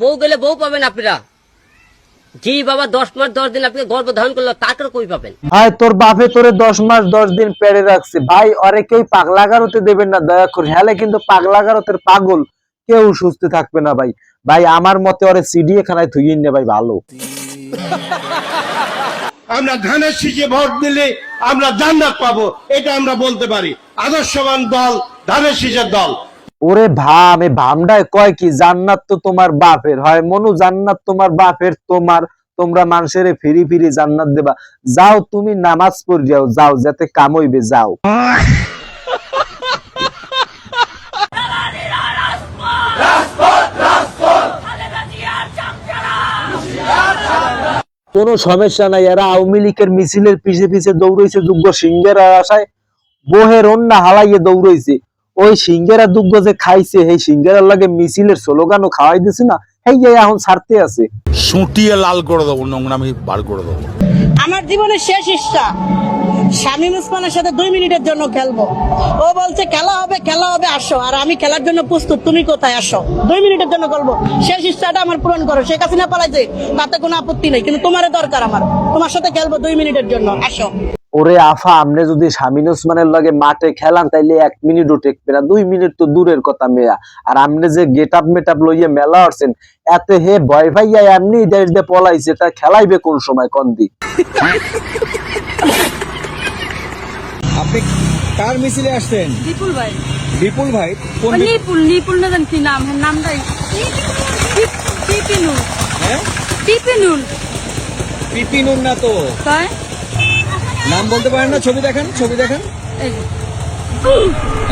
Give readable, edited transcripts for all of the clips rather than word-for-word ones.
বউ গেলে বউ পাবেন আপনারা। জি বাবা 10 মাস 10 দিন আপনি গর্ভ ধারণ করলো, তারপরে কই পাবেন? ভাই তোর বাপে তোরে 10 মাস 10 দিন পেড়ে রাখছে ভাই, অরে কেউ পাগলা গারোতে দেবেন না দয়া করে, হলে কিন্তু পাগলা গারোতের পাগল কেউ সুস্থ থাকবে না ভাই। ভাই আমার মতে ওরে চিড়িয়াখানায় থুইয়েন না ভাই, ভালো। আমরা ধানের শীষে ভোট দিলে আমরা জান্নাত পাবো, এটা আমরা বলতে পারি। আদর্শবান দল ধানের শীষের দল। ওরে ভাম, এ ভামডায় কয় কি জান্নাত তো তোমার বাপের হয় মনু, জান্নাত তোমার বাপের, তোমরা মানুষের ফিরি ফিরি জান্নাত দেবা। যাও তুমি নামাজ পড় যাও, যাও যাতে কাম হইবে, যাও। কোনো সমস্যা নাই, এরা আওয়ামী লীগের মিছিলের পিছে পিছে দৌড়াইছে যোগ্য সিংহের আশায়, বহের অন্য হালাইয়ে দৌড়াইছে। ওই সিংহেরা দুগ্গ যে খাইছে, সেই সিংহেরার লাগে মিছিলের স্লোগানও খাওয়াই দিছে না, এই এখন ছাড়তে আছে। সুটিয়ে লাল করে দেবো, নোংরামি বার করে দেবো। আমার জীবনের শেষ ইচ্ছা শামীম ওসমানের সাথে 2 মিনিটের জন্য খেলবো। ও বলছে খেলা হবে আসো, আর আমি খেলার জন্য প্রস্তুত, তুমি কোথায় আসো, 2 মিনিটের জন্য খেলবো। শেষ ইচ্ছাটা আমার পূরণ করো। শেখ হাসিনা পালাইছে তাতে কোনো আপত্তি নেই, কিন্তু তোমার দরকার, আমার তোমার সাথে খেলবো 2 মিনিটের জন্য, আসো। ওরে আফা, আমনে যদি শামীম ওসমানের লগে মাঠে খেলান তাইলে 1 মিনিটও টেকবে না, 2 মিনিট তো দূরের কথা মেয়া। আর আমনে যে গেট আপ মেট-আপ লইয়ে মেলা হচ্ছেন, এত হে ভয় ভাইয়া এমনি দেশ দিয়ে পলাইছে, তা খেলাইবে কোন সময় কোন দিক? আপনি কার মিছিলে আসছেন? বিপুল ভাই। বিপুল ভাই? কোন নিপুল না জানি কি নাম, নামটাই পিপিনুল। হ্যাঁ, পিপিনুল। পিপিনুর না তো, তাই নাম বলতে পারেন না? ছবি দেখান, ছবি দেখান। এই যে।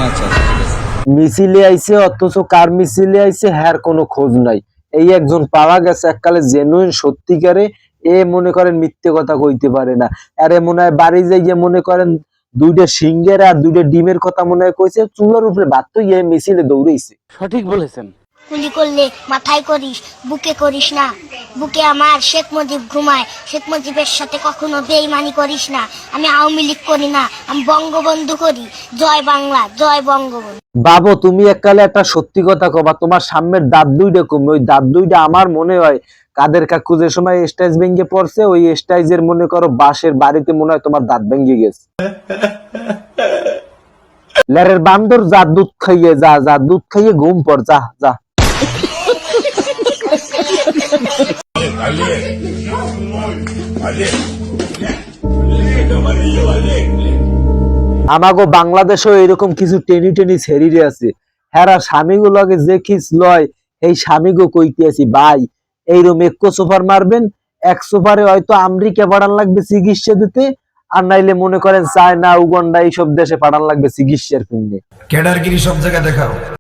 আচ্ছা ঠিক আছে। মিছিলে আইছে, অথচ কার মিছিলে আইছে হ্যার কোনো খোঁজ নাই। এই একজন পাওয়া গেছে এককালে জেনুইন সত্যিকারে, এ মনে করেন মিথ্যে কথা কইতে পারে না। আরে মনে হয় বাড়ি যাইয়ে মনে করেন 2টা সিংহের আর 2টা ডিমের কথা মনে হয় কইছে, চুলার উপরে ভাত তো ইয়ে মিছিলে দৌড়াইছে। সঠিক বলেছেন। গুলি করলে মাথায় করিস, বুকে করিস না। বুকে আমার শেখ মুজিব ঘুমায়, শেখ মুজিবের সাথে কখনো বেইমানি করিস না। আমি আওয়ামী লীগ করি না, আমি বঙ্গবন্ধু করি। জয় বাংলা, জয় বঙ্গবন্ধু। বাবু তুমি এককালে একটা সত্যি কথা কবা, তোমার সামনের দাঁত 2টা কমে, ওই দাঁত 2টা আমার মনে হয় কাদের কাকু যে সময় স্টেজ ভেঙে পড়ছে, ওই স্টেজের মনে করো বাঁশের বাড়িতে মনে হয় তোমার দাঁত ভেঙে গেছে। লেরের বান্দর, যা দুধ খাইয়ে, যা দুধ খাইয়ে ঘুম পড়, যা যা। আমাগো বাংলাদেশেও এরকম কিছু টেনি টেনি ছেড়িরে আছে, হেরা স্বামীগুলোকে যে খিস লয়, এই স্বামীগো কইতে আছি ভাই, এইরকম 1 সোফার মারবেন, 1 সোফারে হয়তো আমেরিকা পাঠান লাগবে চিকিৎসা দিতে, আর নাইলে মনে করেন চায়না, উগান্ডা এইসব দেশে পাঠান লাগবে চিকিৎসার জন্য। ক্যাডারগিরি সব জায়গায় দেখাও।